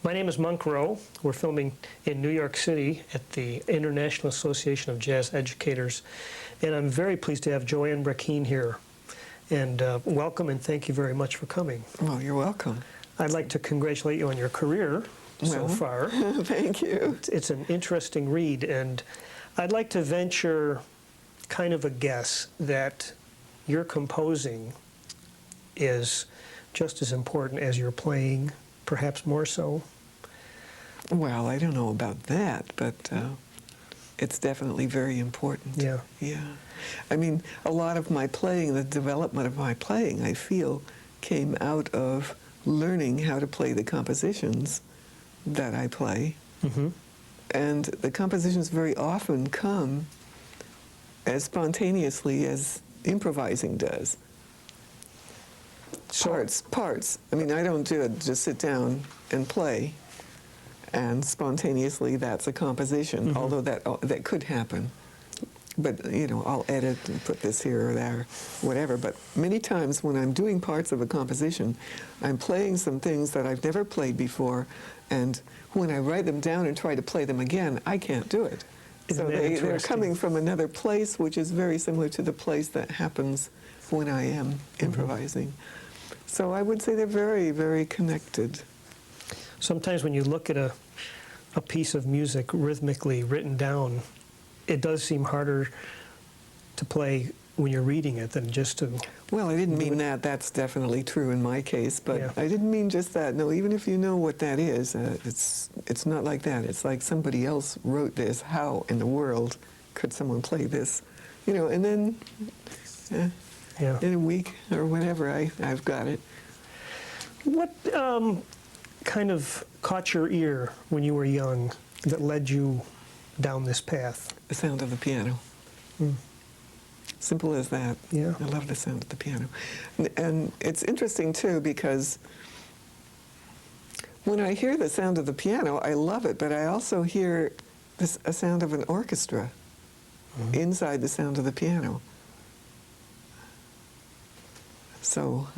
My name is Monk Rowe. We're filming in New York City at the International Association of Jazz Educators, and I'm very pleased to have Joanne Brackeen here. And welcome and thank you very much for coming. Well, you're welcome. I'd like to congratulate you on your career so far. Thank you. It's an interesting read, and I'd like to venture kind of a guess that your composing is just as important as your playing, perhaps more so. Well, I don't know about that, but it's definitely very important. Yeah. Yeah. I mean, a lot of my playing, the development of my playing, I feel, came out of learning how to play the compositions that I play. Mm-hmm. And the compositions very often come as spontaneously as improvising does. Parts. I mean, I don't do it, just sit down and play, and spontaneously that's a composition, mm-hmm. although that could happen. But, you know, I'll edit and put this here or there, whatever. But many times when I'm doing parts of a composition, I'm playing some things that I've never played before, and when I write them down and try to play them again, I can't do it. So they're coming from another place, which is very similar to the place that happens when I am improvising. Mm-hmm. So I would say they're very, very connected. Sometimes when you look at a piece of music rhythmically written down, it does seem harder to play when you're reading it than just to... Well, I didn't mean that. That's definitely true in my case, but yeah. I didn't mean just that. No, even if you know what that is, it's not like that. It's like somebody else wrote this. How in the world could someone play this? You know, and then... Yeah. In a week or whatever, I've got it. What kind of caught your ear when you were young that led you down this path? The sound of the piano. Mm. Simple as that. Yeah. I love the sound of the piano. And it's interesting, too, because when I hear the sound of the piano, I love it, but I also hear a sound of an orchestra inside the sound of the piano. So,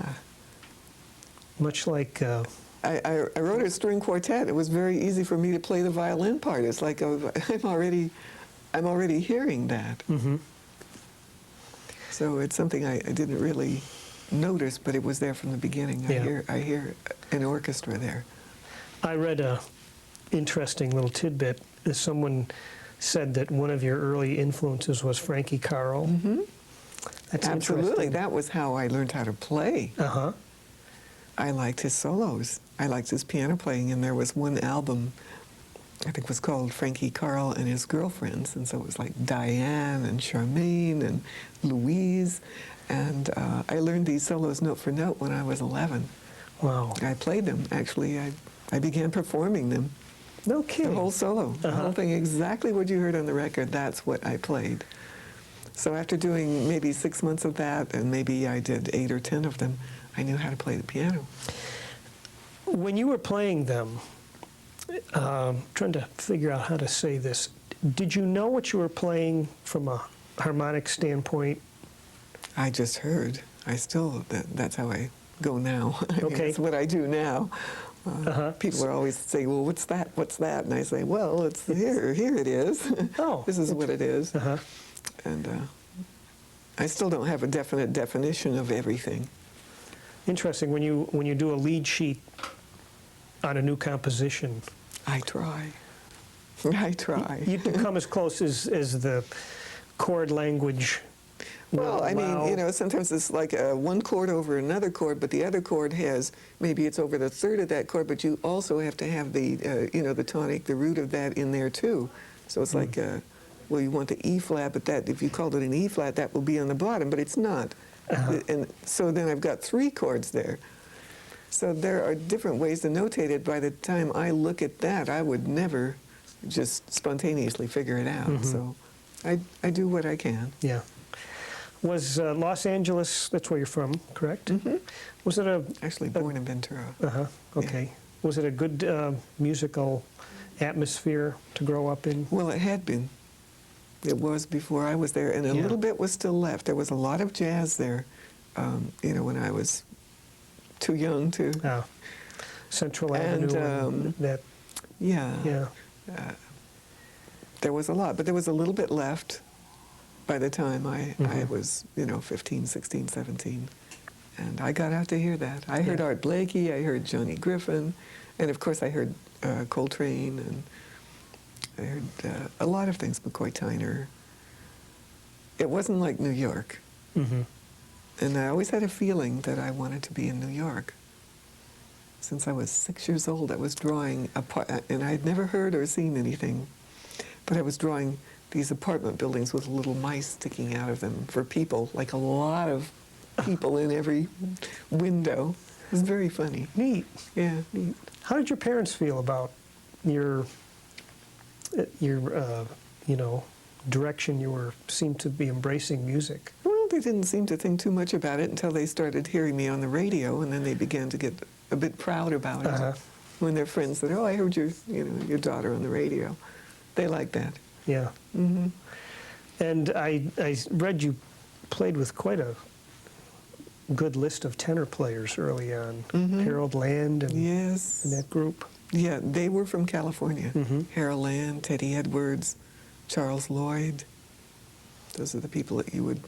much like I wrote a string quartet. It was very easy for me to play the violin part. It's like I'm already hearing that. Mm-hmm. So it's something I didn't really notice, but it was there from the beginning. Yeah. I hear an orchestra there. I read a interesting little tidbit. Someone said that one of your early influences was Frankie Carl. Mm-hmm. That's absolutely. That was how I learned how to play. Uh-huh. I liked his solos. I liked his piano playing, and there was one album, I think it was called Frankie Carl and His Girlfriends, and so it was like Diane and Charmaine and Louise, and I learned these solos note for note when I was 11. Wow. I played them, actually. I began performing them. No kidding. The whole solo, the whole thing, exactly what you heard on the record, that's what I played. So after doing maybe 6 months of that, and maybe I did 8 or 10 of them, I knew how to play the piano. When you were playing them, trying to figure out how to say this, did you know what you were playing from a harmonic standpoint? I just heard. I still, that's how I go now. I mean, okay. That's what I do now. People are always saying, well, what's that? What's that? And I say, well, it's here it is. Oh. This is what it is. And I still don't have a definite definition of everything. Interesting. When you do a lead sheet on a new composition, I try. You can come as close as the chord language. Well, I mean, you know, sometimes it's like one chord over another chord, but the other chord has, maybe it's over the third of that chord, but you also have to have the, you know, the tonic, the root of that in there too. So it's like, well, you want the E flat, but that, if you called it an E flat, that will be on the bottom, but it's not. And so then I've got 3 chords there. So there are different ways to notate it. By the time I look at that, I would never just spontaneously figure it out. So I do what I can. Yeah. Was Los Angeles, that's where you're from, correct? Mm-hmm. Was it actually born in Ventura. Okay. Yeah. Was it a good musical atmosphere to grow up in? Well, it had been. It was before I was there, and a little bit was still left. There was a lot of jazz there, you know, when I was too young to Central Avenue and that. Yeah. Yeah. There was a lot, but there was a little bit left by the time I Mm-hmm. was, 15, 16, 17. And I got out to hear that. I heard Yeah. Art Blakey, I heard Johnny Griffin, and of course I heard Coltrane, and I heard a lot of things, McCoy Tyner. It wasn't like New York. Mm-hmm. And I always had a feeling that I wanted to be in New York. Since I was 6 years old, I was drawing, and I had never heard or seen anything, but I was drawing these apartment buildings with little mice sticking out of them for people, like a lot of people in every window. It was very funny. Neat. Yeah, neat. How did your parents feel about your direction you seemed to be embracing music? Well, they didn't seem to think too much about it until they started hearing me on the radio, and then they began to get a bit proud about it. When their friends said, "Oh, I heard your daughter on the radio," they liked that. Yeah. Mm-hmm. And I read you played with quite a good list of tenor players early on. Mm-hmm. Harold Land and, Yes. and that group. Yeah, they were from California. Mm-hmm. Harold Land, Teddy Edwards, Charles Lloyd. Those are the people that you would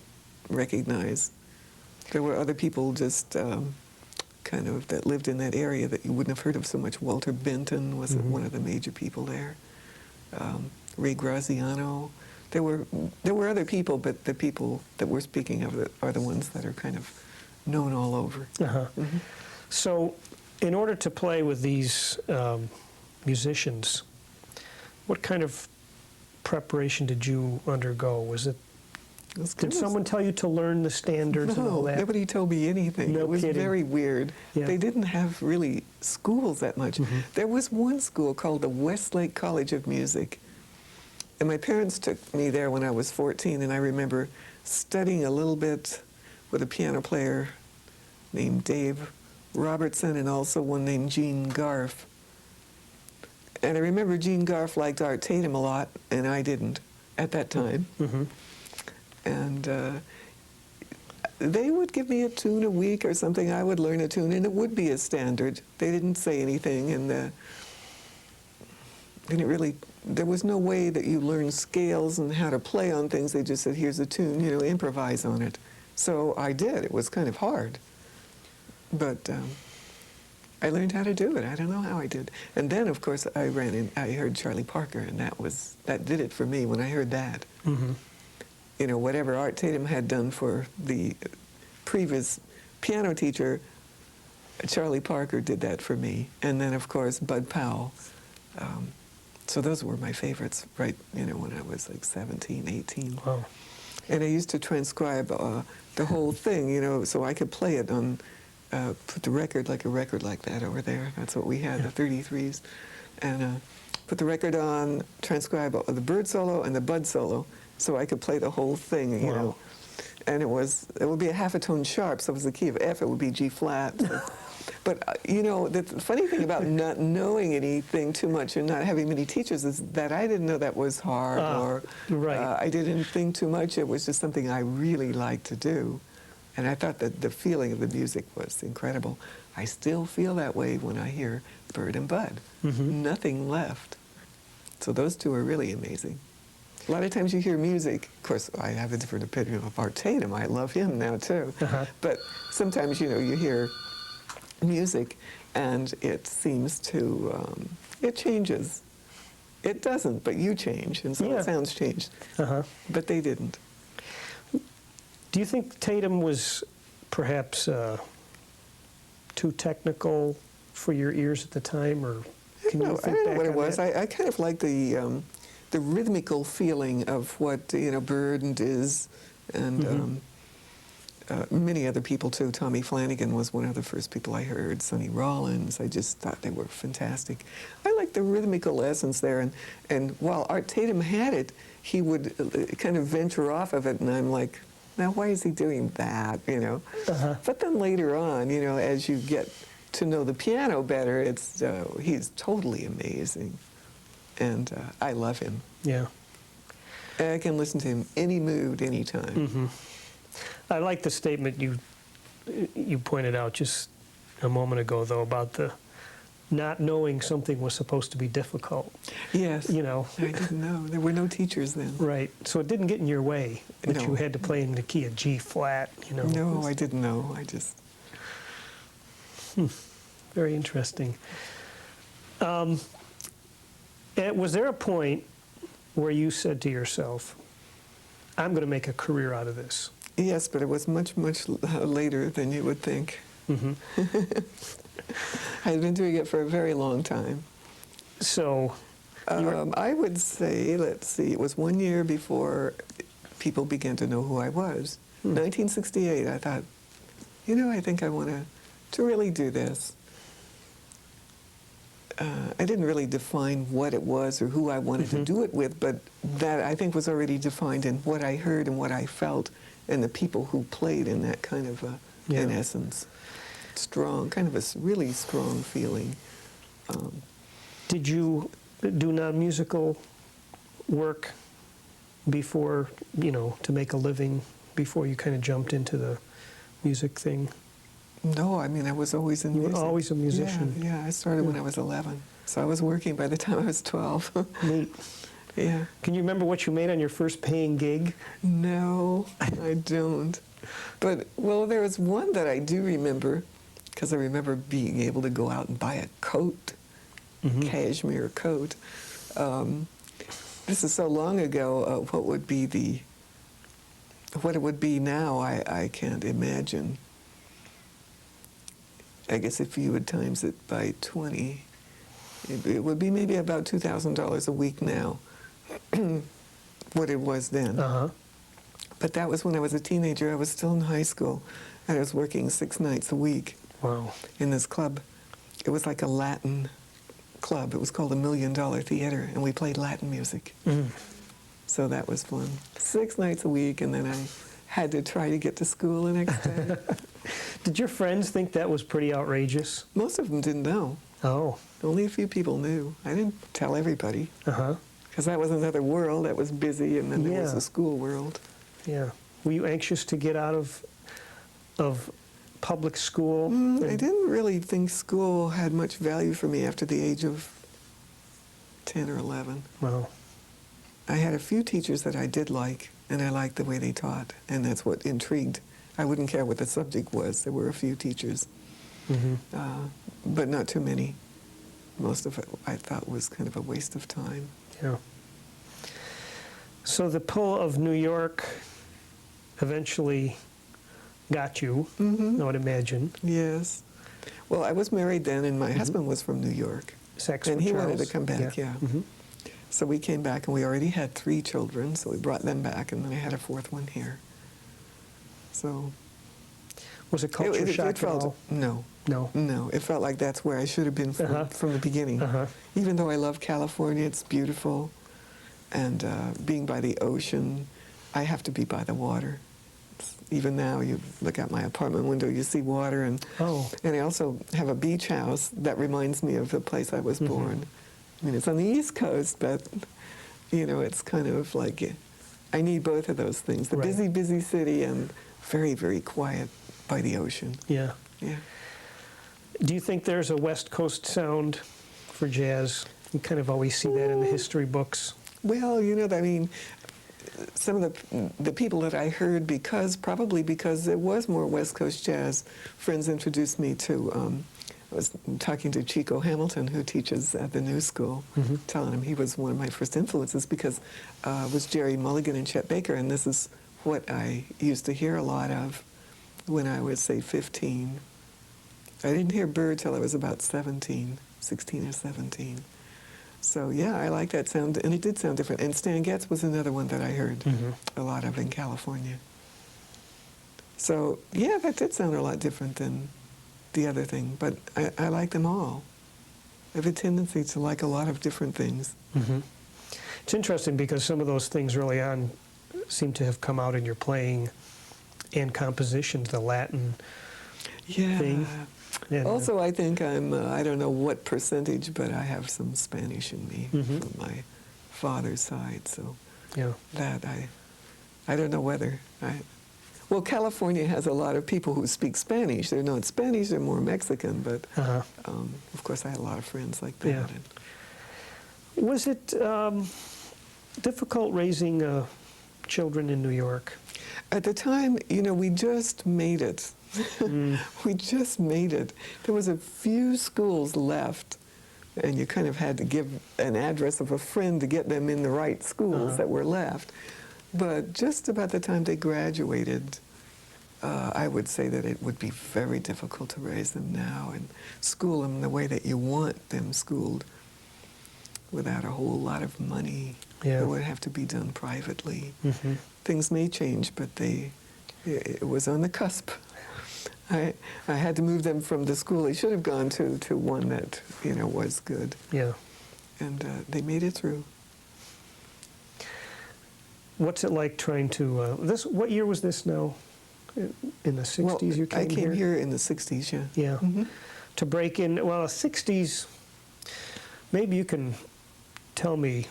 recognize. There were other people just kind of that lived in that area that you wouldn't have heard of so much. Walter Benton was Mm-hmm. one of the major people there. Ray Graziano. There were other people, but the people that we're speaking of are the ones that are kind of known all over. Uh-huh. Mm-hmm. So, in order to play with these musicians, what kind of preparation did you undergo? Was it? Did someone tell you to learn the standards and all No, that? nobody told me anything. No It was kidding. very weird. Yeah. They didn't have really schools that much. Mm-hmm. There was one school called the Westlake College of Music. And my parents took me there when I was 14, and I remember studying a little bit with a piano player named Dave Robertson and also one named Gene Garf. And I remember Gene Garf liked Art Tatum a lot, and I didn't at that time. Mm-hmm. And they would give me a tune a week or something. I would learn a tune, and it would be a standard. They didn't say anything, and there was no way that you learn scales and how to play on things. They just said, here's a tune, improvise on it. So I did. It was kind of hard. But I learned how to do it. I don't know how I did. And then, of course, I heard Charlie Parker, and that did it for me when I heard that. Mm-hmm. Whatever Art Tatum had done for the previous piano teacher, Charlie Parker did that for me. And then, of course, Bud Powell. So those were my favorites, right, when I was like 17, 18. Wow. And I used to transcribe the whole thing, so I could play it on, put the record like a record like that over there. That's what we had, Yeah. the 33s. And put the record on, transcribe the bird solo and the bud solo, so I could play the whole thing, Wow. And it would be a half a tone sharp, so if it was the key of F, it would be G flat. But, the funny thing about not knowing anything too much and not having many teachers is that I didn't know that was hard or right. I didn't think too much. It was just something I really liked to do. And I thought that the feeling of the music was incredible. I still feel that way when I hear Bird and Bud. Mm-hmm. Nothing left. So those two are really amazing. A lot of times you hear music, of course, I have a different opinion of Art Tatum. I love him now, too. Uh-huh. But sometimes, you hear music and it seems to, it changes. It doesn't, but you change, and so Yeah. the sounds changed. Uh-huh. But they didn't. Do you think Tatum was perhaps too technical for your ears at the time, or can you I think don't know back what it on was. that? I kind of like the rhythmical feeling of what Bird and Diz and many other people too. Tommy Flanagan was one of the first people I heard. Sonny Rollins. I just thought they were fantastic. I like the rhythmical essence there, and while Art Tatum had it, he would kind of venture off of it, and I'm like, now why is he doing that? Uh-huh. But then later on, as you get to know the piano better, he's totally amazing. And I love him. Yeah. I can listen to him any mood, anytime. Mm-hmm. I like the statement you pointed out just a moment ago, though, about the not knowing something was supposed to be difficult. Yes. You know. I didn't know. There were no teachers then. Right. So it didn't get in your way that No. you had to play in the key of G flat, you know. No, I didn't know. I just... Very interesting. Was there a point where you said to yourself, I'm going to make a career out of this? Yes, but it was much, much later than you would think. Mm-hmm. I had been doing it for a very long time. So, I would say, let's see, it was 1 year before people began to know who I was. 1968, I thought, you know, I think I want to really do this. I didn't really define what it was or who I wanted to do it with, but that I think was already defined in what I heard and what I felt and the people who played in that kind of, in essence, strong, kind of a really strong feeling. Did you do non-musical work before, you know, to make a living, before you kind of jumped into the music thing? No, I mean, I was always in music. You were always a musician? Yeah, I started when I was 11. So I was working by the time I was 12. Neat. Yeah. Can you remember what you made on your first paying gig? No, I don't. But, well, there was one that I do remember, because I remember being able to go out and buy a coat, cashmere coat. This is so long ago, what it would be now, I can't imagine. I guess if you would times it by 20, it would be maybe about $2,000 a week now, what it was then. But that was when I was a teenager. I was still in high school, and I was working 6 nights a week. Wow. In this club. It was like a Latin club. It was called $1 Million Theater, and we played Latin music. So that was fun. 6 nights a week, and then I had to try to get to school the next day. Did your friends think that was pretty outrageous? Most of them didn't know. Oh. Only a few people knew. I didn't tell everybody. Uh-huh. Because that was another world that was busy, and then there was the school world. Yeah. Were you anxious to get out of public school? I didn't really think school had much value for me after the age of 10 or 11. Wow. I had a few teachers that I did like, and I liked the way they taught, and that's what intrigued. I wouldn't care what the subject was. There were a few teachers, but not too many. Most of it I thought was kind of a waste of time. Yeah. So the pull of New York eventually got you, I would imagine. Yes. Well, I was married then, and my husband was from New York. Sex and with he Charles. wanted to come back, yeah. So we came back, and we already had 3 children, so we brought them back, and then I had a 4th one here. So... Was it culture shock it felt, at all? No. No. No. It felt like that's where I should have been from the beginning. Even though I love California, it's beautiful, and being by the ocean, I have to be by the water. Even now, you look out my apartment window, you see water, and I also have a beach house that reminds me of the place I was born. I mean, it's on the East Coast, but, you know, it's kind of like, I need both of those things, the busy, busy city and very, very quiet by the ocean. Yeah. Yeah. Do you think there's a West Coast sound for jazz? You kind of always see that in the history books. Well, you know, I mean, some of the people that I heard, probably because there was more West Coast jazz, friends introduced me to, I was talking to Chico Hamilton, who teaches at the New School, telling him he was one of my first influences because it was Jerry Mulligan and Chet Baker, and this is what I used to hear a lot of when I was, say, 15. I didn't hear Bird till I was about 16 or 17. So, yeah, I like that sound, and it did sound different. And Stan Getz was another one that I heard a lot of in California. So, yeah, that did sound a lot different than the other thing, but I like them all. I have a tendency to like a lot of different things. It's interesting because some of those things early on seem to have come out in your playing and compositions, the Latin thing. And, also, I think I'm, I don't know what percentage, but I have some Spanish in me from my father's side, so that I don't know whether. Well, California has a lot of people who speak Spanish. They're not Spanish, they're more Mexican, but of course I had a lot of friends like that. Yeah. Was it difficult raising children in New York? At the time, you know, we just made it. We just made it. There was a few schools left, and you kind of had to give an address of a friend to get them in the right schools that were left. But just about the time they graduated, I would say that it would be very difficult to raise them now and school them the way that you want them schooled without a whole lot of money. Yeah. It would have to be done privately. Things may change, but it was on the cusp. I had to move them from the school they should have gone to one that, you know, was good. Yeah. And they made it through. What's it like trying to, what year was this now? In the 60s you came here? I came here in the 60s, yeah. Yeah. To break in, well, 60s, maybe you can tell me,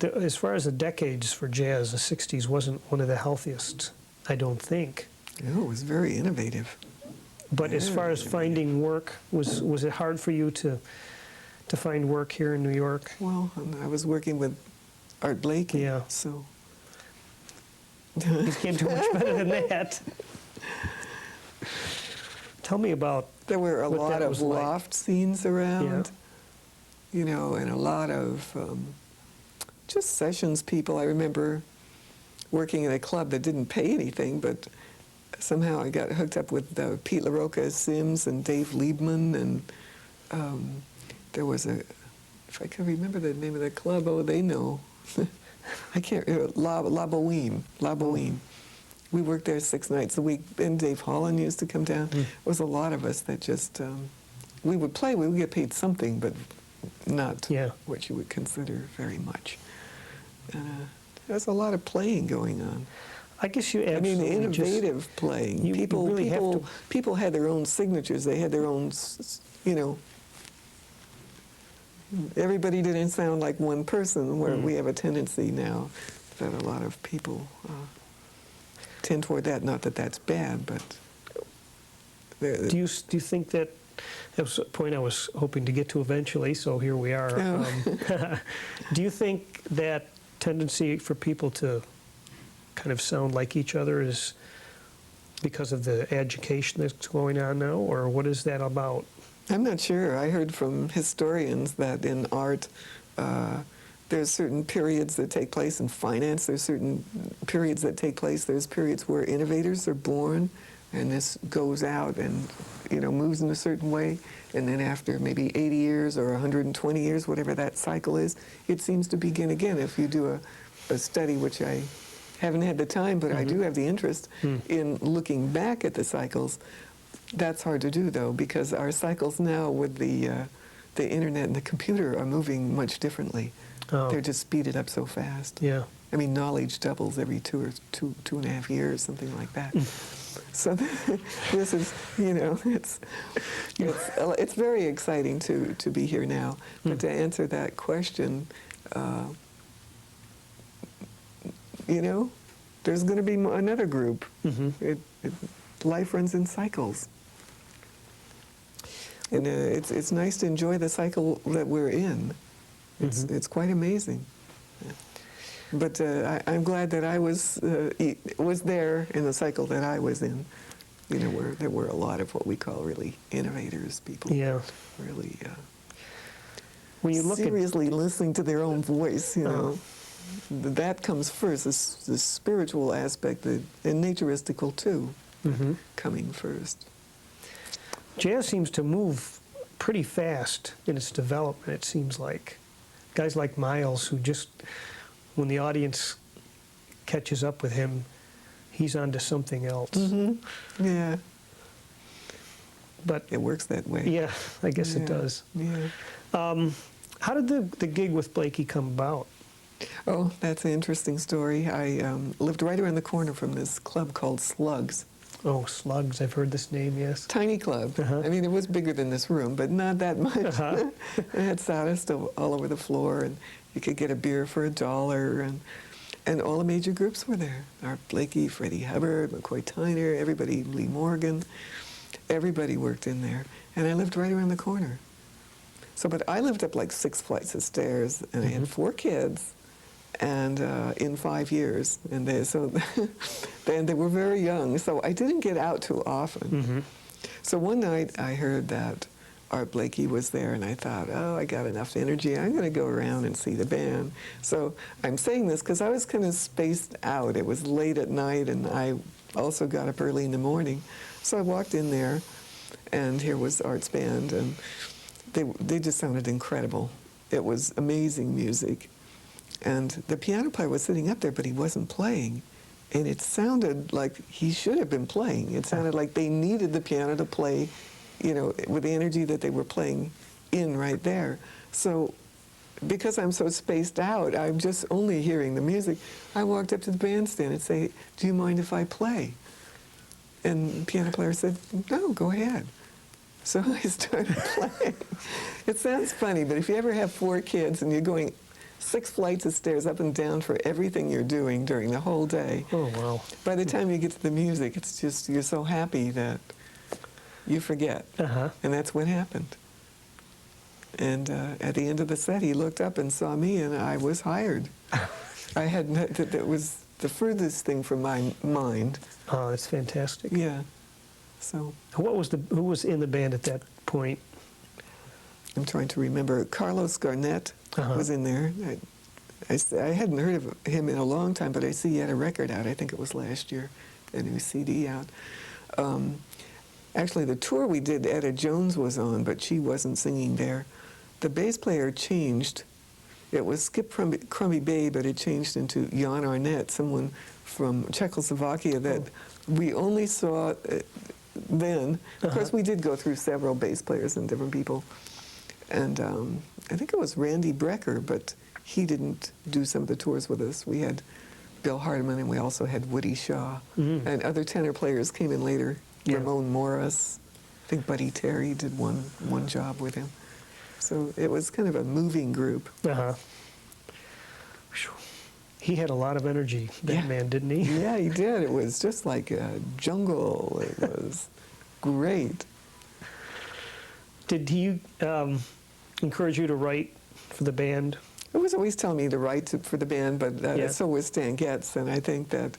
as far as the decades for jazz, the 60s wasn't one of the healthiest, I don't think. No, it was very innovative. But as far as finding work, was it hard for you to find work here in New York? Well, I was working with Art Blakey, Yeah. so... You can't do much better than that. Tell me about There were a what lot that of was like. loft scenes around, you know, and a lot of just sessions people. I remember working in a club that didn't pay anything, but somehow I got hooked up with Pete LaRocca Sims and Dave Liebman, and there was if I can remember the name of the club, oh, they know. I can't remember, La Boheme. We worked there 6 nights a week, and Dave Holland used to come down. There was a lot of us that just, we would play, we would get paid something, but not what you would consider very much. And there's a lot of playing going on. I guess you absolutely innovative playing. People had their own signatures. They had their own, you know, everybody didn't sound like one person, where we have a tendency now that a lot of people tend toward that. Not that that's bad, but... Do you think that was a point I was hoping to get to eventually, so here we are. Do you think that tendency for people to kind of sound like each other is because of the education that's going on now, or what is that about? I'm not sure. I heard from historians that in art, there's certain periods that take place in finance, there's certain periods that take place, there's periods where innovators are born, and this goes out and, you know, moves in a certain way, and then after maybe 80 years or 120 years, whatever that cycle is, it seems to begin again. If you do a study, which I haven't had the time, but I do have the interest in looking back at the cycles. That's hard to do, though, because our cycles now with the internet and the computer are moving much differently. They're just speeded up so fast. Yeah. I mean, knowledge doubles every two and a half years, something like that. So this is, you know, it's very exciting to be here now. But to answer that question, you know, there's going to be another group. Life runs in cycles. And it's nice to enjoy the cycle that we're in. It's quite amazing. But I'm glad that I was there in the cycle that I was in. You know, where there were a lot of what we call really innovators, people really when you look seriously listening to their own voice, you know. That comes first, the spiritual aspect, and naturistical too, coming first. Jazz seems to move pretty fast in its development, it seems like. Guys like Miles, who just, when the audience catches up with him, he's onto something else. Yeah. But it works that way. Yeah, I guess it does. Yeah. How did the gig with Blakey come about? Oh, that's an interesting story. I lived right around the corner from this club called Slugs. Oh, Slugs, I've heard this name, yes. Tiny club. I mean, it was bigger than this room, but not that much. It had sawdust all over the floor, and you could get a beer for $1. And And all the major groups were there. Art Blakey, Freddie Hubbard, McCoy Tyner, everybody, Lee Morgan. Everybody worked in there. And I lived right around the corner. So, but I lived up like 6 flights of stairs, and I had 4 kids, and in 5 years. And they were very young, so I didn't get out too often. So one night I heard that Art Blakey was there, and I thought, oh, I got enough energy. I'm going to go around and see the band. So I'm saying this because I was kind of spaced out. It was late at night, and I also got up early in the morning. So I walked in there, and here was Art's band, and they just sounded incredible. It was amazing music. And the piano player was sitting up there, but he wasn't playing. And it sounded like he should have been playing. It sounded like they needed the piano to play, you know, with the energy that they were playing in right there. So because I'm so spaced out, I'm just only hearing the music. I walked up to the bandstand and say, do you mind if I play? And the piano player said, no, go ahead. So I started playing. It sounds funny, but if you ever have 4 kids and you're going 6 flights of stairs up and down for everything you're doing during the whole day, Oh, wow. by the time you get to the music, it's just, you're so happy that you forget. And that's what happened. And at the end of the set, he looked up and saw me, and I was hired. I had, that was the furthest thing from my mind. Oh, that's fantastic. Yeah. So who was in the band at that point? I'm trying to remember. Carlos Garnett was in there. I hadn't heard of him in a long time, but I see he had a record out. I think it was last year, a new CD out. Actually, the tour we did, Etta Jones was on, but she wasn't singing there. The bass player changed. It was Skip Crumby Bay, but it changed into Jan Arnett, someone from Czechoslovakia that we only saw then. Of course, we did go through several bass players and different people. And I think it was Randy Brecker, but he didn't do some of the tours with us. We had Bill Hardiman, and we also had Woody Shaw. And other tenor players came in later. Yeah. Ramon Morris. I think Buddy Terry did one job with him. So it was kind of a moving group. He had a lot of energy, that man, didn't he? Yeah, he did. It was just like a jungle. It was great. Did he encourage you to write for the band? It was always telling me to write for the band, but so was Stan Getz, and I think that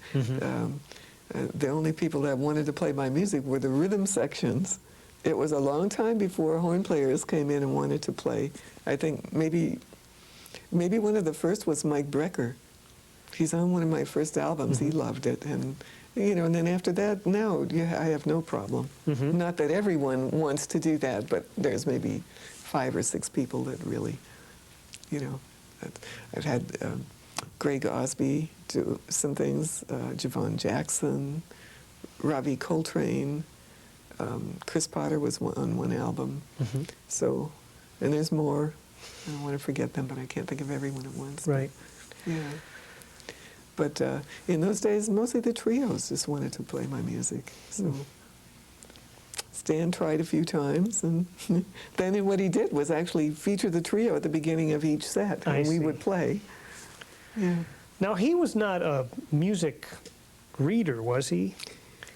the only people that wanted to play my music were the rhythm sections. It was a long time before horn players came in and wanted to play. I think maybe one of the first was Mike Brecker. He's on one of my first albums. He loved it, and you know. And then after that, now I have no problem. Not that everyone wants to do that, but there's maybe 5 or 6 people that really, you know. I've had Greg Osby do some things, Javon Jackson, Ravi Coltrane, Chris Potter was on one album. So, and there's more. I don't want to forget them, but I can't think of everyone at once. Right. Yeah. But in those days, mostly the trios just wanted to play my music. So Stan tried a few times, and then what he did was actually feature the trio at the beginning of each set, and we would play. Yeah. Now, he was not a music reader, was he?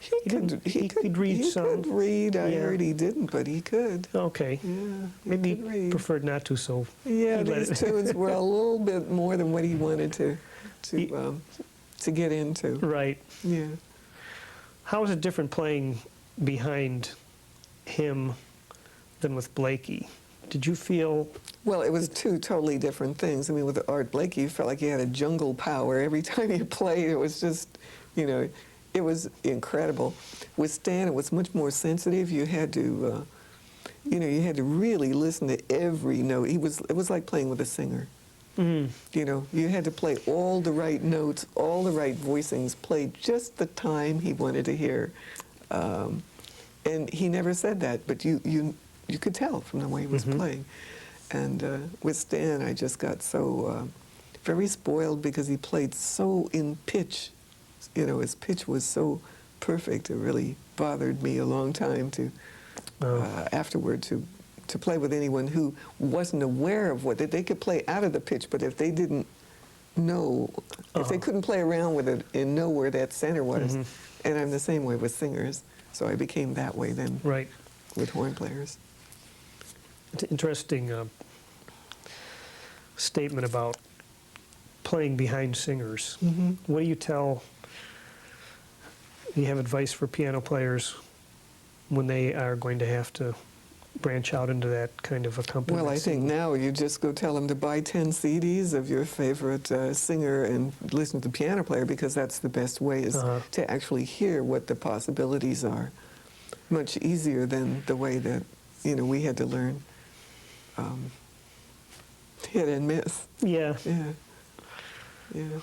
He could read some. He could read. I heard he didn't, but he could. Okay. Yeah. Maybe he preferred not to, so. Yeah, these tunes were a little bit more than what he wanted to get into. Right. Yeah. How is it different playing behind him than with Blakey? Did you feel? Well, it was 2 totally different things. I mean, with Art Blakey, you felt like you had a jungle power. Every time you played, it was just, you know, it was incredible. With Stan, it was much more sensitive. You had to, you know, you had to really listen to every note. It was like playing with a singer. You know, you had to play all the right notes, all the right voicings, play just the time he wanted to hear. And he never said that, but you could tell from the way he was playing. And with Stan, I just got so very spoiled because he played so in pitch. You know, his pitch was so perfect. It really bothered me a long time to afterward to play with anyone who wasn't aware of what they could play out of the pitch, but if they didn't know, if they couldn't play around with it and know where that center was. And I'm the same way with singers, so I became that way then Right. with horn players. It's an interesting statement about playing behind singers. What do you tell, do you have advice for piano players when they are going to have to branch out into that kind of accompaniment? Well, I think now you just go tell them to buy 10 CDs of your favorite singer and listen to the piano player, because that's the best way, is to actually hear what the possibilities are. Much easier than the way that, we had to learn hit and miss. Yeah. Yeah. Yeah.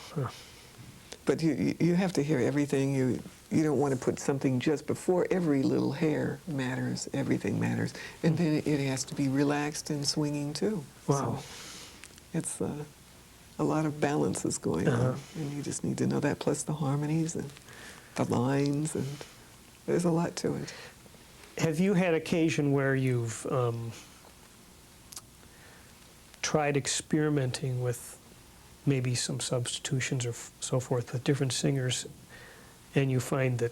But you have to hear everything. You don't want to put something just before. Every little hair matters. Everything matters. And then it has to be relaxed and swinging too. Wow. So it's a lot of balances going on. And you just need to know that, plus the harmonies and the lines, and there's a lot to it. Have you had occasion where you've tried experimenting with maybe some substitutions or so forth with different singers, and you find that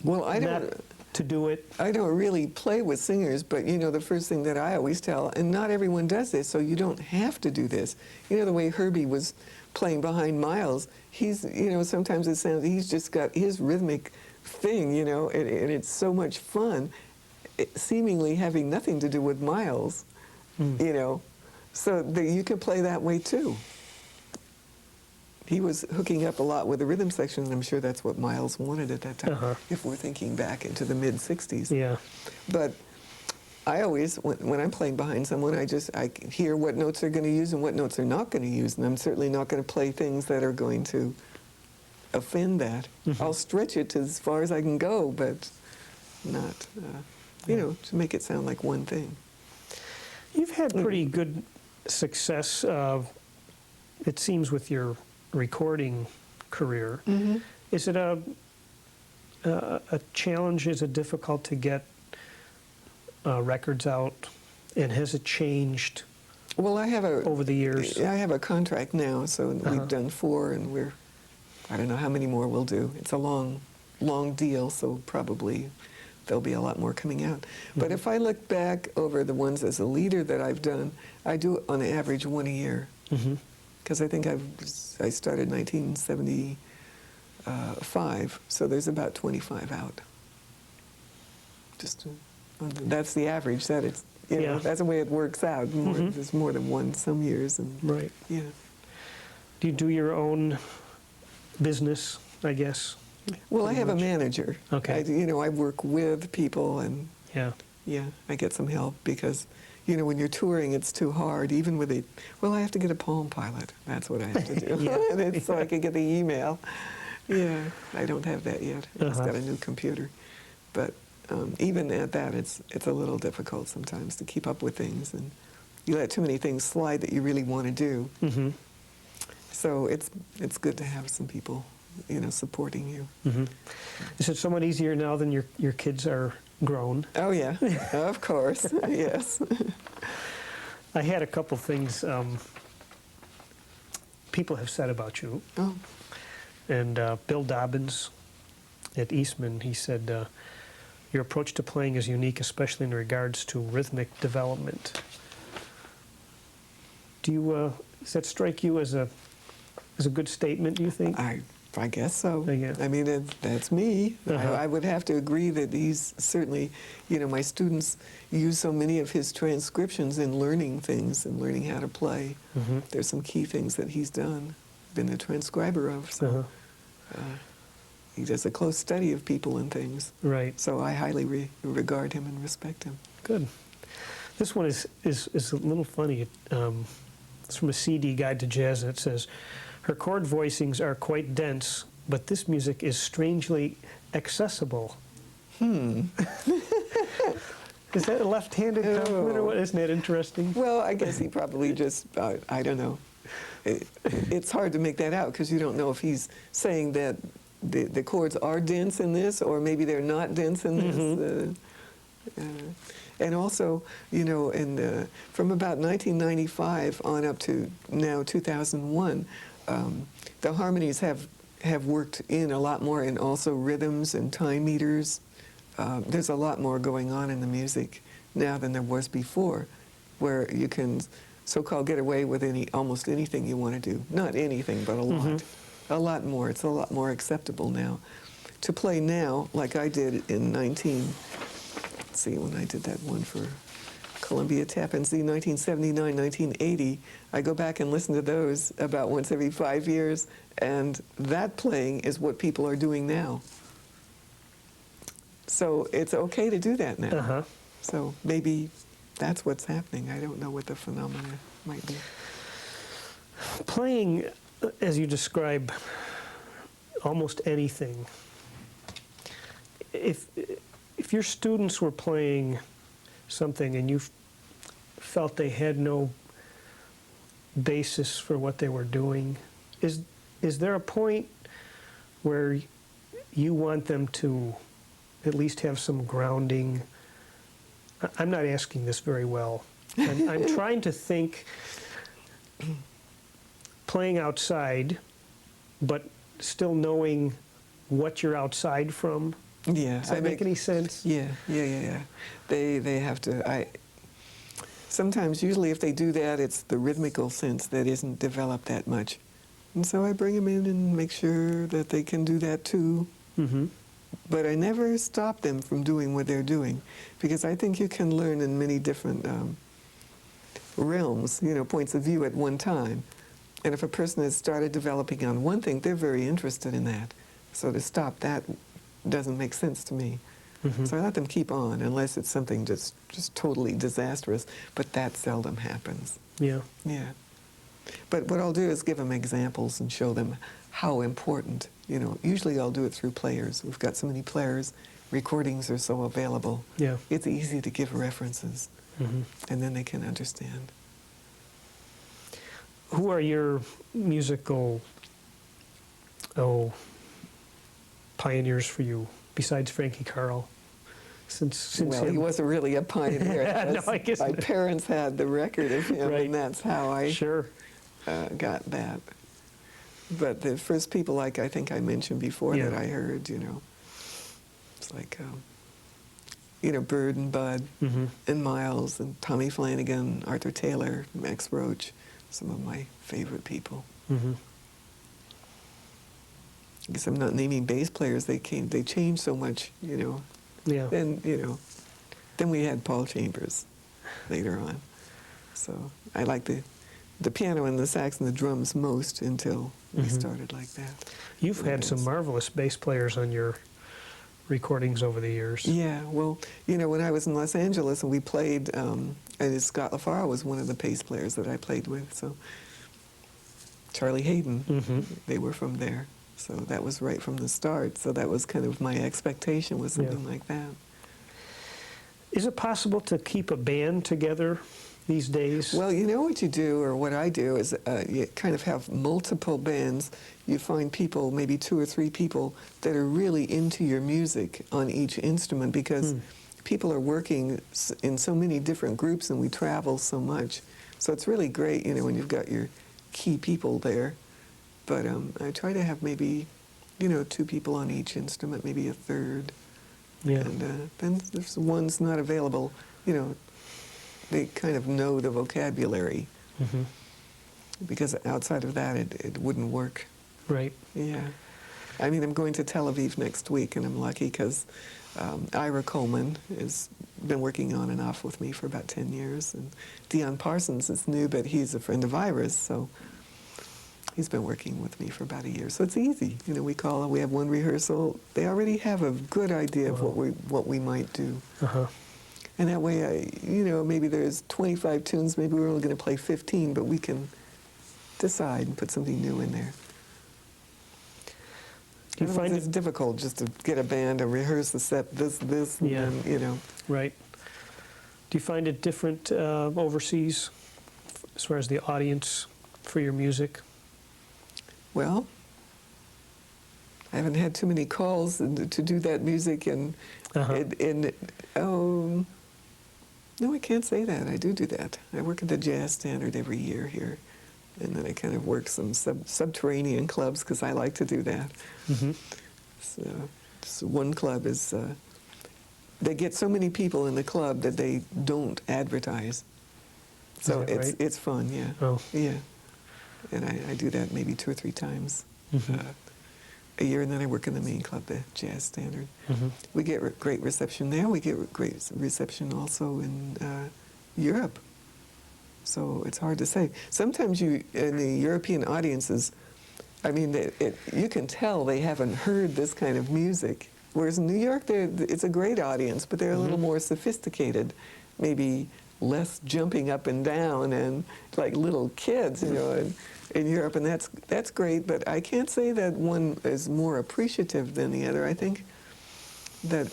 well, I not don't to do it? I don't really play with singers, but the first thing that I always tell, and not everyone does this, so you don't have to do this. The way Herbie was playing behind Miles, he's, sometimes it sounds, he's just got his rhythmic thing, and it's so much fun, seemingly having nothing to do with Miles, so that you can play that way too. He was hooking up a lot with the rhythm section, and I'm sure that's what Miles wanted at that time, if we're thinking back into the mid-'60s. Yeah. But I always, when I'm playing behind someone, I hear what notes they're going to use and what notes they're not going to use, and I'm certainly not going to play things that are going to offend that. I'll stretch it as far as I can go, but not, to make it sound like one thing. You've had pretty good success, it seems, with your recording career. Is it a challenge? Is it difficult to get records out? And has it changed Well, over the years? I have a contract now, so we've done 4, and I don't know how many more we'll do. It's a long deal, so probably there'll be a lot more coming out. But if I look back over the ones as a leader that I've done, I do on average 1 a year. Because I think I started 1975, so there's about 25 out. That's the average. That's the way it works out. There's more than one some years. And, right. Yeah. Do you do your own business, I guess? Well, I have a manager. Okay. I work with people, and I get some help, because when you're touring, it's too hard. Even with I have to get a Palm Pilot. That's what I have to do. And it's so I can get the email. Yeah, I don't have that yet. I just got a new computer. But even at that, it's a little difficult sometimes to keep up with things, and you let too many things slide that you really want to do. So it's good to have some people, supporting you. Is it somewhat easier now than your kids are grown? Oh yeah, of course, yes. I had a couple things people have said about you. Oh. And Bill Dobbins at Eastman, he said, your approach to playing is unique, especially in regards to rhythmic development. Does that strike you as a good statement, do you think? I guess so. Yeah. I mean, that's me. I would have to agree that he's certainly, my students use so many of his transcriptions in learning things and learning how to play. There's some key things that he's been a transcriber of. So he does a close study of people and things. Right. So I highly regard him and respect him. Good. This one is a little funny. It's from a CD, Guide to Jazz, and it says, her chord voicings are quite dense, but this music is strangely accessible. Is that a left-handed compliment, or what? Isn't that interesting? Well, I guess he probably just, I don't know. It's hard to make that out, because you don't know if he's saying that the chords are dense in this, or maybe they're not dense in this. And also, you know, from about 1995 on up to now 2001, the harmonies have worked in a lot more, and also rhythms and time meters. There's a lot more going on in the music now than there was before, where you can so-called get away with almost anything you want to do. Not anything, but a lot. Mm-hmm. A lot more. It's a lot more acceptable now. To play now, like I did in let's see, when I did that one for Columbia Tappan Zee, 1979, 1980, I go back and listen to those about once every 5 years, and that playing is what people are doing now. So it's okay to do that now. Uh-huh. So maybe that's what's happening. I don't know what the phenomena might be. Playing, as you describe, almost anything. If your students were playing something and you felt they had no basis for what they were doing, is there a point where you want them to at least have some grounding? I'm not asking this very well. I'm trying to think, playing outside, but still knowing what you're outside from. Yeah. Does that make any sense? Yeah. They have to. Sometimes, usually if they do that, it's the rhythmical sense that isn't developed that much. And so I bring them in and make sure that they can do that too. Mm-hmm. But I never stop them from doing what they're doing, because I think you can learn in many different realms, you know, points of view at one time. And if a person has started developing on one thing, they're very interested in that. So to stop that doesn't make sense to me. Mm-hmm. So I let them keep on, unless it's something just totally disastrous, but that seldom happens. Yeah. Yeah. But what I'll do is give them examples and show them how important, you know, usually I'll do it through players. We've got so many players, recordings are so available. Yeah. It's easy to give references, Mm-hmm. and then they can understand. Who are your musical, pioneers for you, besides Frankie Carl? Since Well, he wasn't really a pioneer. No, I guess my not. parents had the record of him, Right. and that's how I Sure. got that. But the first people, like I think I mentioned before, Yeah. that I heard, you know, it's like, you know, Bird and Bud, Mm-hmm. and Miles, and Tommy Flanagan, Arthur Taylor, Max Roach, some of my favorite people. Mm-hmm. I guess I'm not naming bass players. They changed so much, you know. Yeah. Then, you know, then we had Paul Chambers later on. So I like the piano and the sax and the drums most until we Mhm. started like that. You've had some marvelous bass players on your recordings over the years. Yeah, well, you know, when I was in Los Angeles and we played, and Scott LaFaro was one of the bass players that I played with, so Charlie Hayden, Mm-hmm. they were from there. So that was right from the start. So that was kind of my expectation, was something like that. Is it possible to keep a band together these days? Well, you know what you do, or what I do, is you kind of have multiple bands. You find people, maybe 2 or 3 people, that are really into your music on each instrument, because people are working in so many different groups and we travel so much. So it's really great, you know, when you've got your key people there. But I try to have maybe, you know, 2 people on each instrument, maybe a third. Yeah. And then if one's not available, you know, they kind of know the vocabulary. Mm-hmm. Because outside of that, it wouldn't work. Right. Yeah. I mean, I'm going to Tel Aviv next week, and I'm lucky because Ira Coleman has been working on and off with me for about 10 years. And Dion Parsons is new, but he's a friend of Ira's, so he's been working with me for about a year. So it's easy. You know, we have one rehearsal. They already have a good idea of what we might do. Uh-huh. And that way, you know, maybe there's 25 tunes, maybe we're only going to play 15, but we can decide and put something new in there. Do you find it's it difficult just to get a band and rehearse the set, this, and Yeah. then, you know. right? Do you find it different overseas as far as the audience for your music? Well, I haven't had too many calls to do that music, and Uh-huh. No, I can't say that. I do that. I work at the Jazz Standard every year here, and then I kind of work some subterranean clubs because I like to do that. Mm-hmm. So one club is, they get so many people in the club that they don't advertise. So Is that right? it's fun, yeah. Oh. Yeah. And I do that maybe 2 or 3 times Mm-hmm. a year, and then I work in the main club, the Jazz Standard. Mm-hmm. We get great reception there. We get great reception also in Europe. So it's hard to say. Sometimes in the European audiences, I mean, you can tell they haven't heard this kind of music. Whereas in New York, it's a great audience, but they're a little more sophisticated, maybe less jumping up and down and like little kids, you know, in Europe, and that's great. But I can't say that one is more appreciative than the other. I think that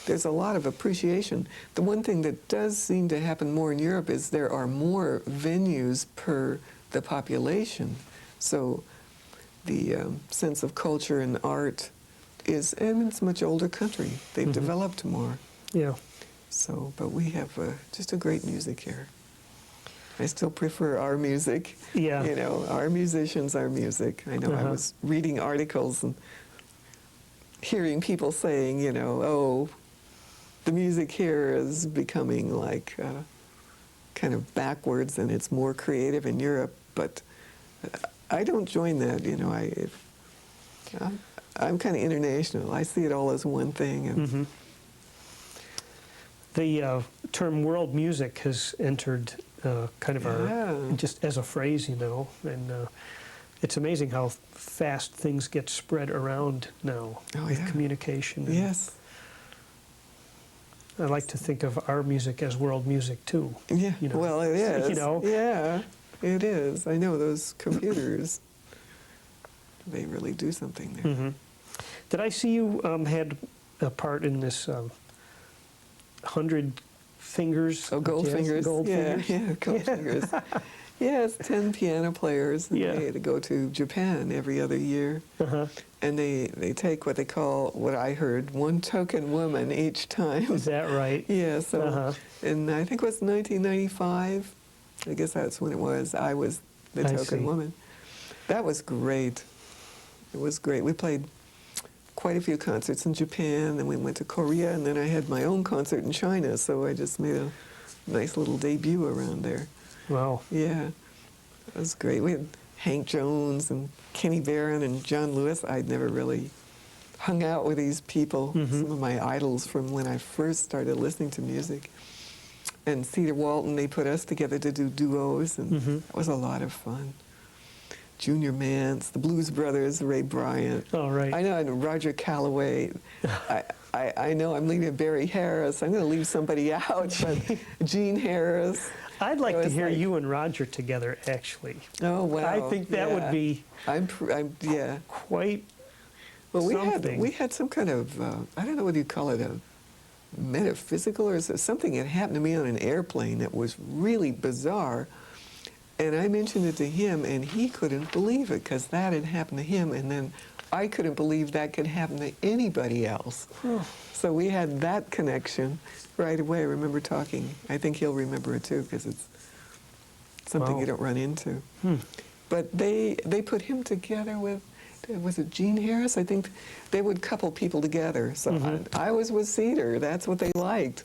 there's a lot of appreciation. The one thing that does seem to happen more in Europe is there are more venues per the population. So the sense of culture and art is, and it's a much older country. They've developed more. Yeah. So, but we have just a great music here. I still prefer our music. Yeah. You know, our musicians, our music. I know I was reading articles and hearing people saying, you know, oh, the music here is becoming like kind of backwards and it's more creative in Europe. But I don't join that, you know. I'm kind of international. I see it all as one thing. And The term world music has entered kind of our, just as a phrase, you know, and it's amazing how fast things get spread around now with communication. And yes. I like to think of our music as world music too. Yeah, you know? well, it is. You know? Yeah, it is. I know those computers, they really do something there. Did I see you had a part in this 100 fingers? Oh, gold jazz? fingers. Gold fingers. Yeah, gold fingers. Yes, 10 piano players. And they had to go to Japan every other year. And they take what they call, what I heard, one token woman each time. Is that right? Yeah, so, and I think it was 1995. I guess that's when it was. I was the token woman. That was great. It was great. We played quite a few concerts in Japan, then we went to Korea, and then I had my own concert in China, so I just made a nice little debut around there. Wow. Yeah, it was great. We had Hank Jones and Kenny Barron and John Lewis. I'd never really hung out with these people, some of my idols from when I first started listening to music. And Cedar Walton, they put us together to do duos, and it was a lot of fun. Junior Mance, the Blues Brothers, Ray Bryant. Oh, right. I know, and Roger Calloway. I know I'm leaving Barry Harris. I'm going to leave somebody out, but Gene Harris. I'd like to hear you and Roger together, actually. Oh, wow. I think that would be quite something. We had some kind of, I don't know whether you call it a metaphysical or something that happened to me on an airplane that was really bizarre. And I mentioned it to him, and he couldn't believe it, because that had happened to him, and then I couldn't believe that could happen to anybody else. So we had that connection right away. I remember talking. I think he'll remember it, too, because it's something you don't run into. But they put him together with, was it Gene Harris? I think they would couple people together. So I was with Cedar. That's what they liked.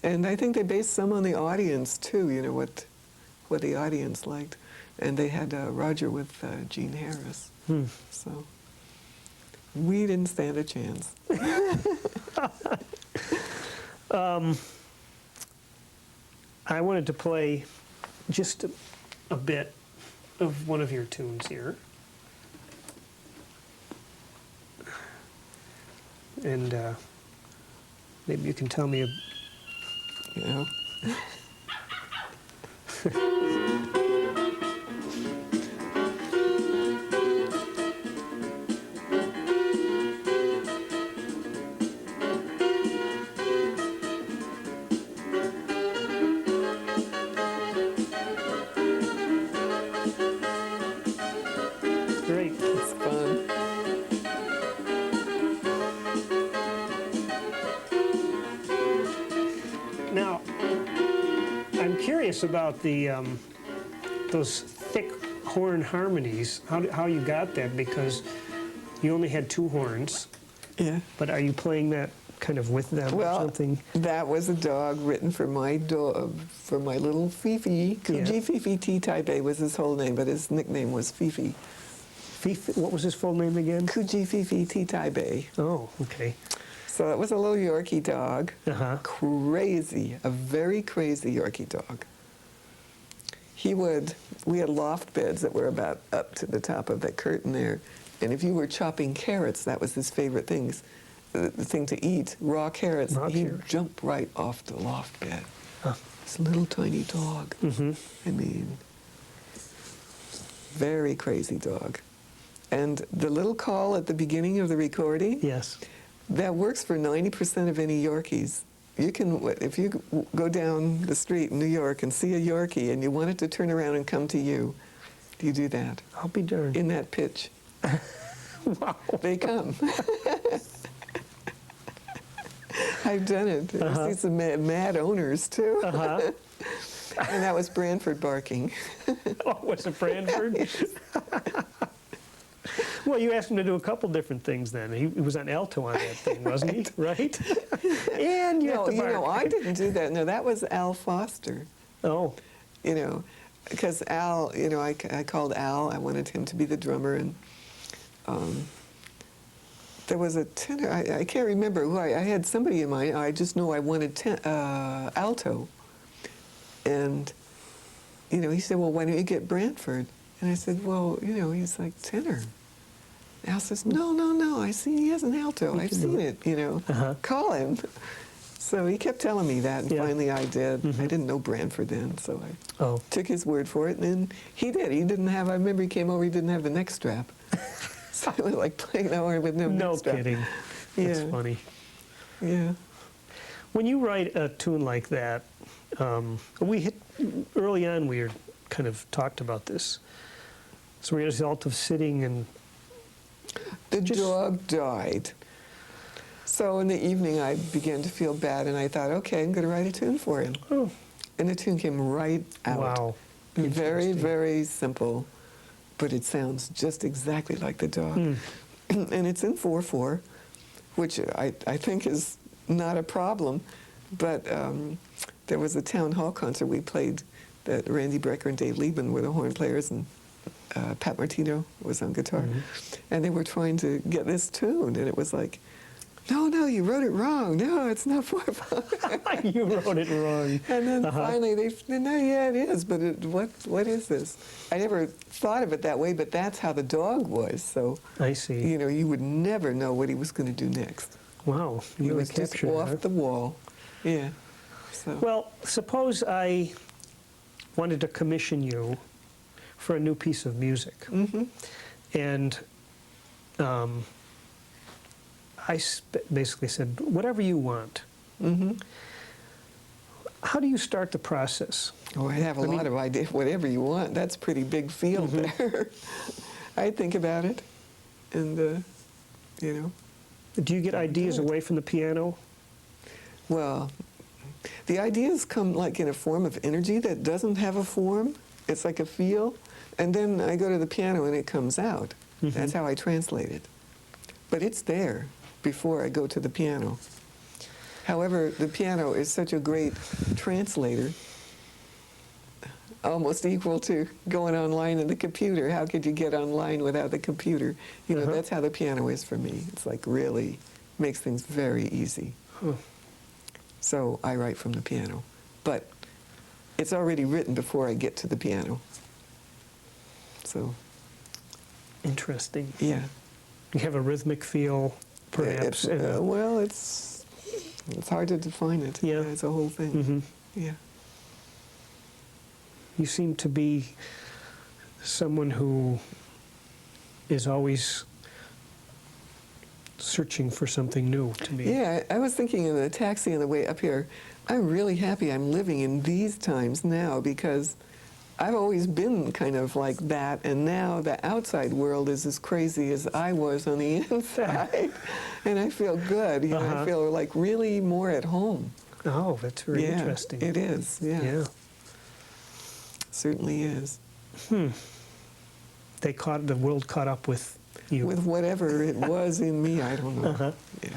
And I think they based some on the audience, too, you know, what the audience liked. And they had Roger with Gene Harris. So we didn't stand a chance. I wanted to play just a bit of one of your tunes here. And maybe you can tell me You know? Great. It's fun. Now, curious about the those thick horn harmonies. How you got that? Because you only had 2 horns. Yeah. But are you playing that kind of with them or something? That was a dog written for my dog, for my little Fifi. Kuji Fifi T Type A was his whole name, but his nickname was Fifi. Fifi, what was his full name again? Kuji Fifi T Type A. Oh, okay. So it was a little Yorkie dog. Uh-huh. Crazy, a very crazy Yorkie dog. We had loft beds that were about up to the top of that curtain there. And if you were chopping carrots, that was his favorite thing to eat, raw carrots. He'd jump right off the loft bed. Huh. This little tiny dog. Mm-hmm. I mean, very crazy dog. And the little call at the beginning of the recording, Yes. that works for 90% of any Yorkies. You can, if you go down the street in New York and see a Yorkie and you want it to turn around and come to you, you do that. I'll be darned. In that pitch. Wow. They come. I've done it. I've seen some mad owners, too. Uh-huh. And that was Branford barking. Oh, was it Branford? Well, you asked him to do a couple different things then. He was on alto on that thing, wasn't he? Right? And you have to bark. I didn't do that. No, that was Al Foster. Oh. Because Al, I called Al. I wanted him to be the drummer, and there was a tenor. I can't remember who. I had somebody in mind. I just know I wanted alto. And, he said, well, why don't you get Branford? And I said, well, he's like tenor. Al says, no, I see he has an alto. I've seen it, Call him. So he kept telling me that, and finally I did. Mm-hmm. I didn't know Branford then, so I took his word for it, and then he did. He didn't have, I remember he came over, he didn't have the neck strap. So it was like playing the horn with no neck strap. No kidding. That's funny. Yeah. When you write a tune like that, early on we were kind of talked about this. So we're a result of sitting and... The dog died. So in the evening I began to feel bad, and I thought, okay, I'm going to write a tune for him. Oh. And the tune came right out. Wow. Very, very simple, but it sounds just exactly like the dog. Mm. And it's in 4/4, which I think is not a problem, but there was a town hall concert we played that Randy Brecker and Dave Liebman were the horn players, and Pat Martino was on guitar. Mm-hmm. And they were trying to get this tuned, and it was like, no, you wrote it wrong. No, it's not 4/4. You wrote it wrong. And then finally they said, no, yeah, it is, but what is this? I never thought of it that way, but that's how the dog was. So I see. You would never know what he was going to do next. Wow. He was just off the wall. Yeah. So. Well, suppose I wanted to commission you for a new piece of music. Mm-hmm. And I basically said, whatever you want. Mm-hmm. How do you start the process? Oh, I have a lot of ideas. Whatever you want. That's a pretty big field there. I think about it, and, Do you get ideas away from the piano? Well, the ideas come like in a form of energy that doesn't have a form. It's like a feel. And then I go to the piano and it comes out. Mm-hmm. That's how I translate it. But it's there before I go to the piano. However, the piano is such a great translator, almost equal to going online in the computer. How could you get online without the computer? That's how the piano is for me. It's like really makes things very easy. Huh. So I write from the piano. But it's already written before I get to the piano. So. Interesting. Yeah. You have a rhythmic feel, perhaps? Well, it's hard to define it. Yeah. It's a whole thing. Mm-hmm. Yeah. You seem to be someone who is always searching for something new to me. Yeah, I was thinking in the taxi on the way up here, I'm really happy I'm living in these times now, because I've always been kind of like that, and now the outside world is as crazy as I was on the inside. And I feel good. I feel like really more at home. Oh, that's very interesting. It is, yeah. certainly is. The world caught up with you. With whatever it was in me, I don't know. Yeah.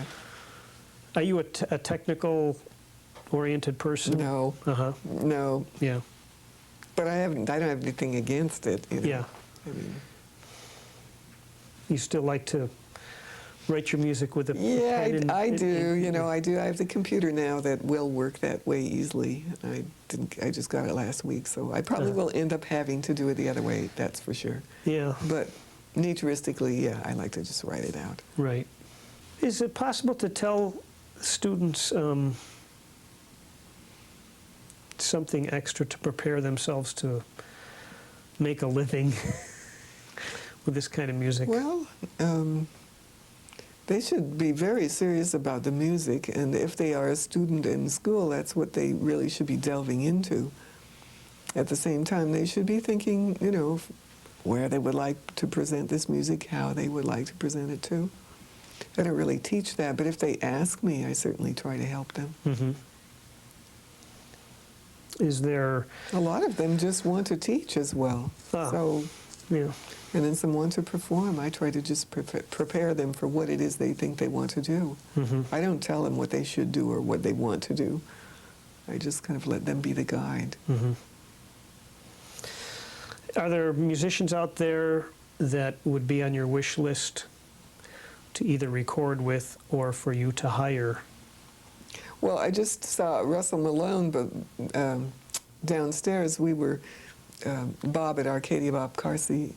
Are you a technical-oriented person? No. No. Yeah. But I don't have anything against it. You know? Yeah. I mean, you still like to write your music with a yeah, pen I and- do. You know, I do. I have the computer now that will work that way easily. I just got it last week, so I probably will end up having to do it the other way. That's for sure. Yeah. But naturistically, yeah, I like to just write it out. Right. Is it possible to tell students something extra to prepare themselves to make a living with this kind of music? Well, they should be very serious about the music, and if they are a student in school, that's what they really should be delving into. At the same time, they should be thinking, you know, where they would like to present this music, how they would like to present it too. I don't really teach that, but if they ask me, I certainly try to help them. Mm-hmm. Is there... A lot of them just want to teach as well. So, yeah. and then some want to perform. I try to just prepare them for what it is they think they want to do. Mm-hmm. I don't tell them what they should do or what they want to do. I just kind of let them be the guide. Mm-hmm. Are there musicians out there that would be on your wish list to either record with or for you to hire? Well, I just saw Russell Malone, but downstairs we were, Bob at Arcadia, Bob Carsey,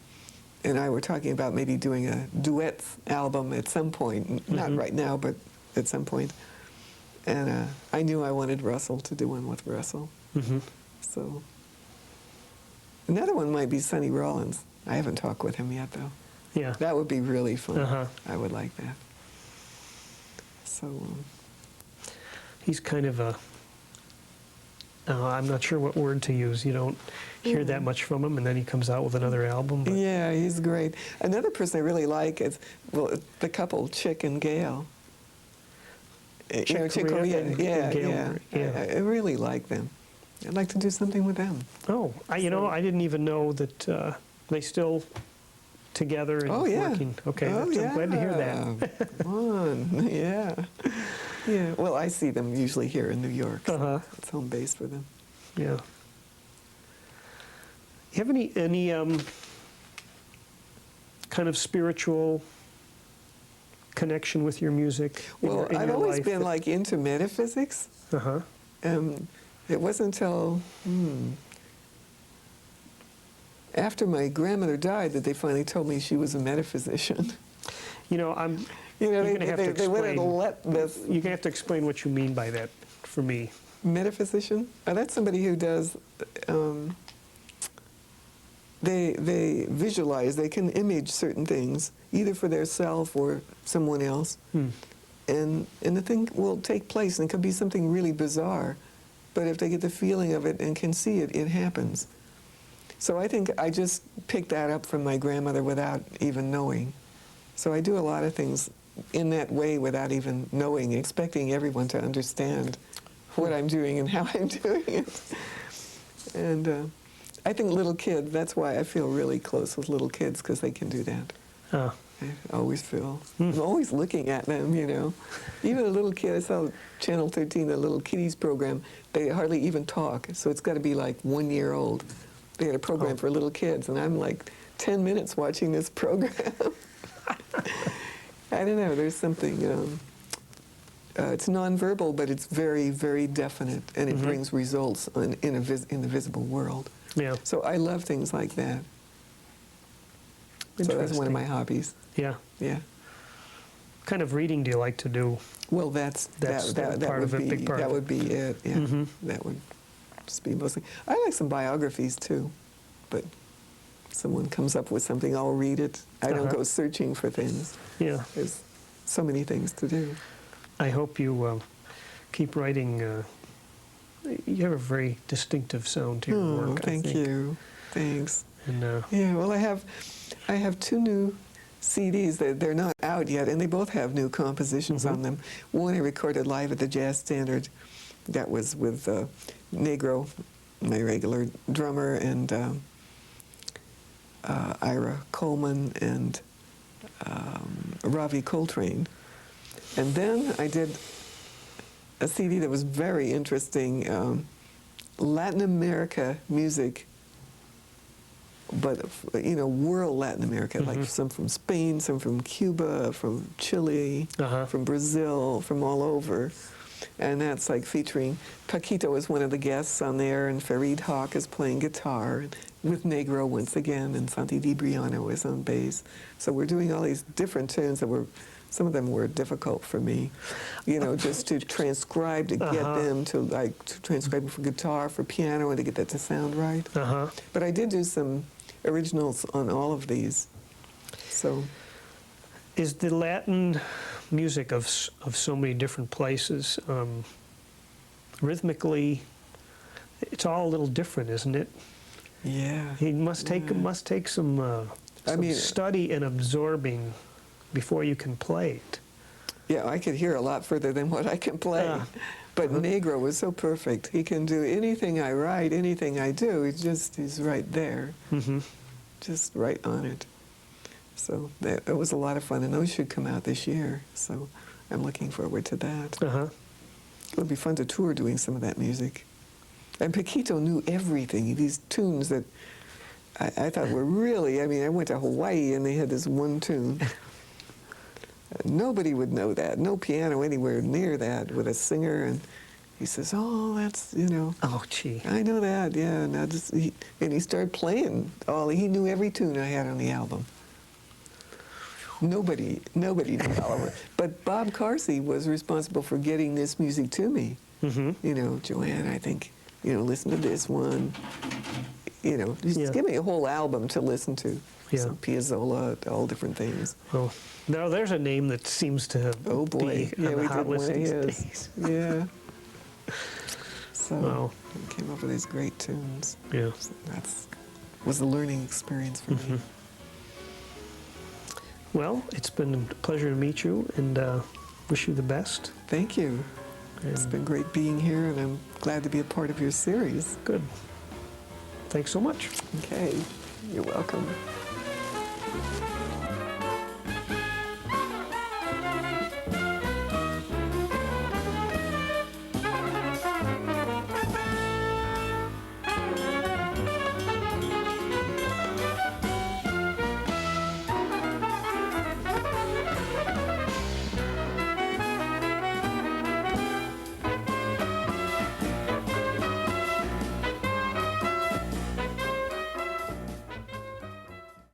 and I were talking about maybe doing a duet album at some point. Not right now, but at some point. And I knew I wanted Russell to do one with Russell. Mm-hmm. So another one might be Sonny Rollins. I haven't talked with him yet, though. Yeah. That would be really fun. Uh-huh. I would like that. So He's kind of a... I'm not sure what word to use. You don't hear that much from him, and then he comes out with another album. But yeah, he's great. Another person I really like is, well, the couple Chick and Gail. Chick You know, Chick Corea Corea. and Yeah, Gail, yeah. yeah. I really like them. I'd like to do something with them. Oh, you know, I didn't even know that they still together and working. Okay, Oh, yeah. I'm glad to hear that. Come on, yeah. Yeah, well, I see them usually here in New York. So it's home base for them. Yeah. You have any kind of spiritual connection with your music? Well, in I've your always life been like into metaphysics. Uh-huh. It wasn't until after my grandmother died that they finally told me she was a metaphysician. You know, You know, You're gonna have to they wouldn't explain. let this you're going to have to explain what you mean by that for me. metaphysician. That's somebody who does. They visualize. They can image certain things, either for their self or someone else, and the thing will take place, and it could be something really bizarre, but if they get the feeling of it and can see it, it happens. So I think I just picked that up from my grandmother without even knowing. So I do a lot of things in that way without even knowing, expecting everyone to understand what I'm doing and how I'm doing it. And I think little kids, that's why I feel really close with little kids, because they can do that. Oh. I always feel, I'm always looking at them, you know. Even a little kid, I saw Channel 13, the little kiddies program, they hardly even talk, so it's got to be like 1 year old. They had a program for little kids, and I'm like 10 minutes watching this program. I don't know, there's something, it's nonverbal, but it's very, very definite, and it brings results in the visible world. Yeah. So I love things like that. So that's one of my hobbies. Yeah. Yeah. What kind of reading do you like to do? Well, that part of would it, be big part that of it. would be it. Yeah. That would just be mostly. I like some biographies too, but someone comes up with something, I'll read it. I don't go searching for things. Yeah. There's so many things to do. I hope you keep writing. You have a very distinctive sound to your work. Thank I think. you. Thanks. And Yeah. Well, I have 2 new CDs that they're not out yet, and they both have new compositions on them. One I recorded live at the Jazz Standard, that was with Negro, my regular drummer, and Ira Coleman and Ravi Coltrane. And then I did a CD that was very interesting, Latin America music, but world Latin America, like some from Spain, some from Cuba, from Chile, from Brazil, from all over. And that's like featuring, Paquito is one of the guests on there, and Farid Hawk is playing guitar, with Negro once again, and Santi Di Briano is on bass. So we're doing all these different tunes that some of them were difficult for me, just to transcribe, to get them to transcribe for guitar, for piano, and to get that to sound right. But I did do some originals on all of these. So, is the Latin music of so many different places, rhythmically, it's all a little different, isn't it? Yeah. He must take some study and absorbing before you can play it. Yeah, I could hear a lot further than what I can play. But Negro was so perfect. He can do anything I write, anything I do. He's right there, just right on it. So it was a lot of fun, and those should come out this year. So I'm looking forward to that. It would be fun to tour doing some of that music. And Paquito knew everything. These tunes that I thought were really, I went to Hawaii and they had this one tune. Nobody would know that. No piano anywhere near that with a singer. And he says, oh, that's, Oh, gee. I know that, yeah. And he started playing he knew every tune I had on the album. Nobody knew all of it. But Bob Carsey was responsible for getting this music to me. Joanne, I think, listen to this one. Just give me a whole album to listen to. Yeah. Some Piazzolla, all different things. Well, now there's a name that seems to be on the hot list these days. Yeah. So we came up with these great tunes. Yeah. So was a learning experience for me. Well, it's been a pleasure to meet you, and wish you the best. Thank you. It's been great being here, and I'm glad to be a part of your series. Good. Thanks so much. Okay. You're welcome.